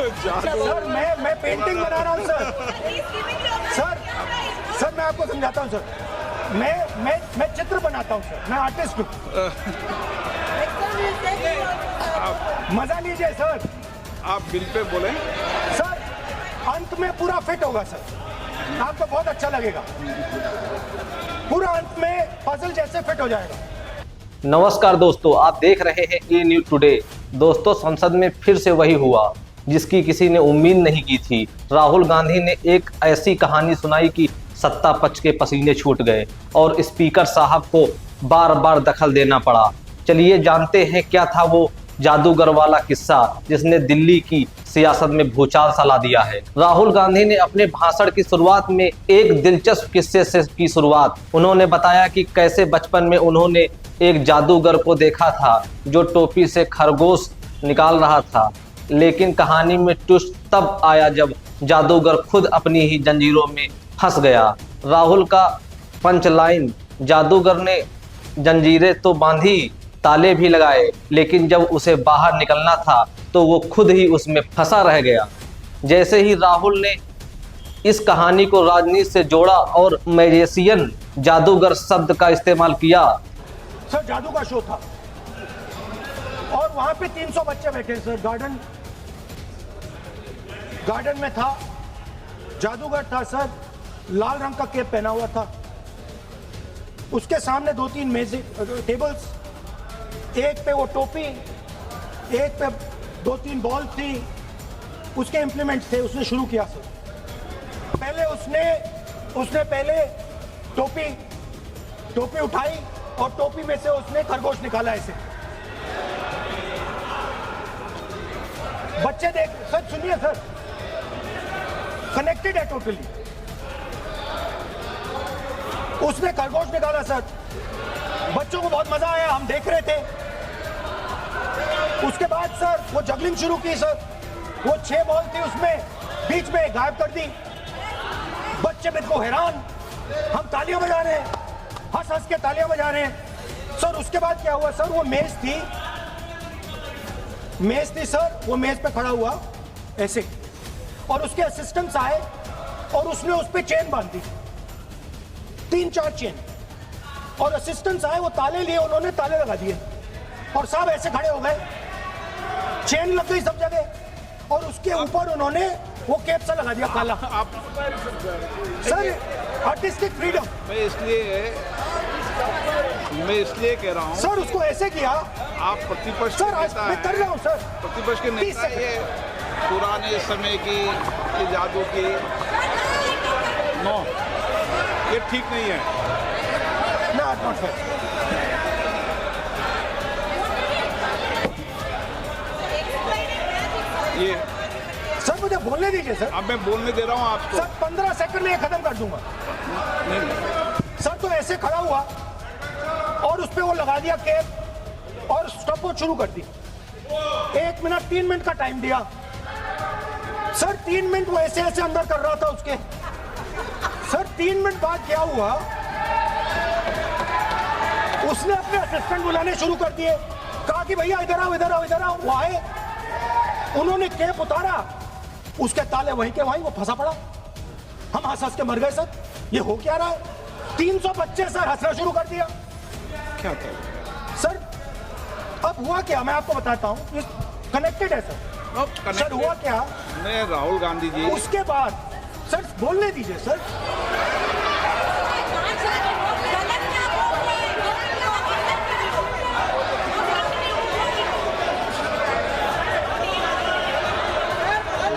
Sir मैं painting बना रहा हूँ सर मैं आपको समझाता हूँ सर। मैं चित्र बनाता हूँ सर, मैं आर्टिस्ट हूँ। मजा लीजिए सर। आप बिल पे बोले सर, अंत में पूरा फिट होगा सर, आपको बहुत अच्छा लगेगा। पूरा अंत में पजल जैसे फिट हो जाएगा। नमस्कार दोस्तों, आप देख रहे हैं ए न्यूज टुडे। दोस्तों, संसद में फिर से वही हुआ जिसकी किसी ने उम्मीद नहीं की थी। राहुल गांधी ने एक ऐसी कहानी सुनाई कि सत्ता पक्ष के पसीने छूट गए और स्पीकर साहब को बार बार दखल देना पड़ा। चलिए जानते हैं क्या था वो जादूगर वाला किस्सा जिसने दिल्ली की सियासत में भूचाल सा ला दिया है। राहुल गांधी ने अपने भाषण की शुरुआत में एक दिलचस्प किस्से से की शुरुआत। उन्होंने बताया कि कैसे बचपन में उन्होंने एक जादूगर को देखा था जो टोपी से खरगोश निकाल रहा था, लेकिन कहानी में ट्विस्ट तब आया जब जादूगर खुद अपनी ही जंजीरों में फंस गया। राहुल का पंच लाइन, जादूगर ने जंजीरें तो बांधी, ताले भी लगाए, लेकिन जब उसे बाहर निकलना था तो वो खुद ही उसमें फंसा रह गया। जैसे ही राहुल ने इस कहानी को राजनीति से जोड़ा और मैजिशियन, जादूगर शब्द का इस्तेमाल किया। सर, जादू का शो था और वहां पे 300 बच्चे बैठे सर। गार्डन में था, जादूगर था सर, लाल रंग का कैप पहना हुआ था। उसके सामने 2-3 मेज टेबल्स, एक पे वो टोपी, एक पे 2-3 बॉल थी, उसके इंप्लीमेंट्स थे। उसने शुरू किया सर। पहले उसने पहले टोपी उठाई और टोपी में से उसने खरगोश निकाला ऐसे। बच्चे देख सर, सुनिए सर, कनेक्टेड है टोटली। उसने खरगोश निकाला सर, बच्चों को बहुत मजा आया, हम देख रहे थे। उसके बाद सर वो जगलिंग शुरू की सर। वो 6 बॉल थी, उसमें बीच में गायब कर दी। बच्चे बिल्कुल हैरान, हम तालियां बजा रहे हैं, हंस के तालियां बजा रहे हैं सर। उसके बाद क्या हुआ सर, वो मेज थी सर, वो मेज पे खड़ा हुआ ऐसे, और उसके असिस्टेंट्स आए और उसने उस पे चेन बांध दी, 3-4 चेन। और असिस्टेंट्स आए, वो ताले लिए, उन्होंने ताले लगा दिए और सब ऐसे खड़े हो गए। चेन लग गई सब जगह और उसके ऊपर उन्होंने वो कैप सा लगा दिया काला। Sir, artistic freedom. मैं इसलिए कह रहा हूँ सर, उसको ऐसे किया। आप प्रतिपक्ष सर, आज मैं कर रहा हूँ सर। प्रतिपक्ष के नेता, ये पुराने समय की ये जादू की नो, ये ठीक नहीं है। Not fair. ये सर, मुझे बोलने दीजिए सर। अब मैं बोलने दे रहा हूँ आपको। सर, 15 सेकंड में ये खत्म कर दूंगा। नहीं सर, तो ऐसे खड़ा हुआ और उस पे वो लगा दिया कैप और स्टॉपवॉच शुरू कर दी। 1 मिनट 3 मिनट का टाइम दिया सर। 3 मिनट वो ऐसे अंदर कर रहा था उसके। सर, 3 मिनट बाद क्या हुआ, उसने अपने असिस्टेंट बुलाने शुरू कर दिए। कहा कि भैया इधर आओ, इधर आओ, इधर आओ। वो आए, उन्होंने कैप उतारा, उसके ताले वहीं के वहीं, वो फंसा पड़ा। हम हंस के मर गए सर। ये हो क्या रहा है? 300 बच्चे सर हंसना शुरू कर दिया। क्या था सर, अब हुआ क्या मैं आपको बताता हूँ, कनेक्टेड है सर। सर, हुआ क्या, मैं राहुल गांधी जी, उसके बाद सर बोलने दीजिए सर।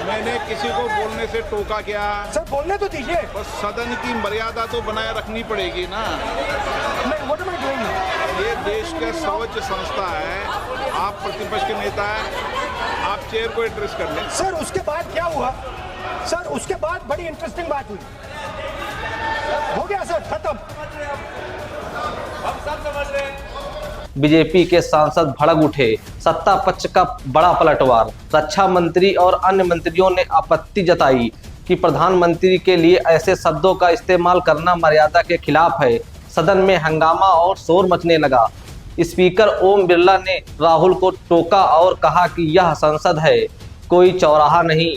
मैंने किसी को बोलने से टोका क्या? सर, बोलने तो दीजिए। बस सदन की मर्यादा तो बनाए रखनी पड़ेगी ना। What am I doing? ये देश का सर्वोच्च संस्था है, आप प्रतिपक्ष के नेता हैं, आप चेयर को एड्रेस कर लें। सर, उसके बाद क्या हुआ सर, उसके बाद बड़ी इंटरेस्टिंग बात हुई। हो गया सर, खत्म। हम सब समझ रहे हैं। बीजेपी के सांसद भड़क उठे, सत्ता पक्ष का बड़ा पलटवार। रक्षा मंत्री और अन्य मंत्रियों ने आपत्ति जताई कि प्रधानमंत्री के लिए ऐसे शब्दों का इस्तेमाल करना मर्यादा के खिलाफ है। सदन में हंगामा और शोर मचने लगा। स्पीकर ओम बिरला ने राहुल को टोका और कहा कि यह संसद है, कोई चौराहा नहीं।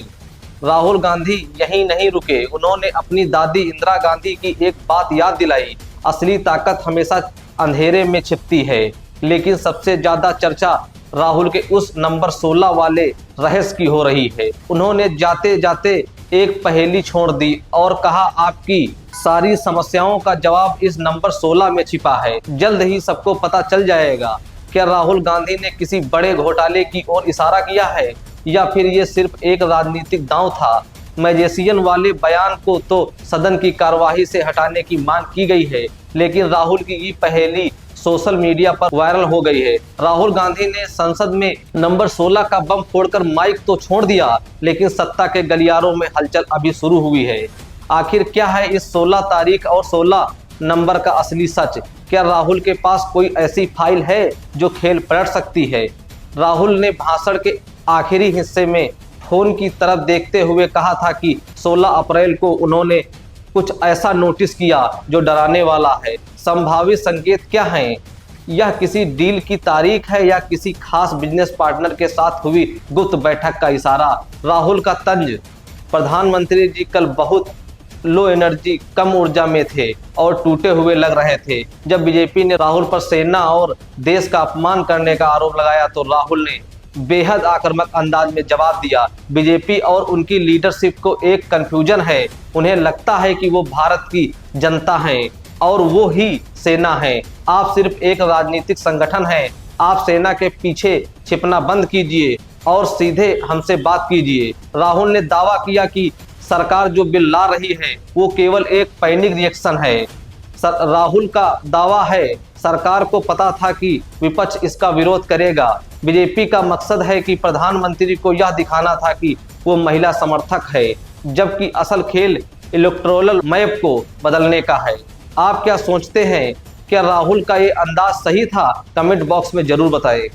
राहुल गांधी यहीं नहीं रुके, उन्होंने अपनी दादी इंदिरा गांधी की एक बात याद दिलाई, असली ताकत हमेशा अंधेरे में छिपती है। लेकिन सबसे ज्यादा चर्चा राहुल के उस नंबर 16 वाले रहस्य की हो रही है। उन्होंने जाते जाते एक पहेली छोड़ दी और कहा, आपकी सारी समस्याओं का जवाब इस नंबर 16 में छिपा है। जल्द ही सबको पता चल जाएगा, क्या राहुल गांधी ने किसी बड़े घोटाले की ओर इशारा किया है या फिर ये सिर्फ एक राजनीतिक दांव था। मैजिशियन वाले बयान को तो सदन की कार्यवाही से हटाने की मांग की गई है, लेकिन राहुल की ये पहेली सोशल मीडिया पर वायरल हो गई है। राहुल गांधी ने संसद में नंबर 16 का बम फोड़कर माइक तो छोड़ दिया, लेकिन सत्ता के गलियारों में हलचल अभी शुरू हुई है। आखिर क्या है इस 16 तारीख और 16 नंबर का असली सच? क्या राहुल के पास कोई ऐसी फाइल है जो खेल पलट सकती है? राहुल ने भाषण के आखिरी हिस्से में फोन की तरफ देखते हुए कहा था कि 16 अप्रैल को उन्होंने कुछ ऐसा नोटिस किया जो डराने वाला है। संभावित संकेत क्या हैं? यह किसी डील की तारीख है या किसी खास बिजनेस पार्टनर के साथ हुई गुप्त बैठक का इशारा? राहुल का तंज, प्रधानमंत्री जी कल बहुत लो एनर्जी, कम ऊर्जा में थे और टूटे हुए लग रहे थे। जब बीजेपी ने राहुल पर सेना और देश का अपमान करने का आरोप लगाया तो राहुल ने बेहद आक्रामक अंदाज में जवाब दिया। बीजेपी और उनकी लीडरशिप को एक कंफ्यूजन है। उन्हें लगता है कि वो भारत की जनता हैं और वो ही सेना है। आप सिर्फ एक राजनीतिक संगठन हैं। आप सेना के पीछे छिपना बंद कीजिए और सीधे हमसे बात कीजिए। राहुल ने दावा किया कि सरकार जो बिल ला रही है वो केवल एक पैनिक रिएक्शन है। राहुल का दावा है, सरकार को पता था कि विपक्ष इसका विरोध करेगा। बीजेपी का मकसद है कि प्रधानमंत्री को यह दिखाना था कि वो महिला समर्थक है, जबकि असल खेल इलेक्टोरल मैप को बदलने का है। आप क्या सोचते हैं? क्या राहुल का ये अंदाज सही था? कमेंट बॉक्स में जरूर बताएं।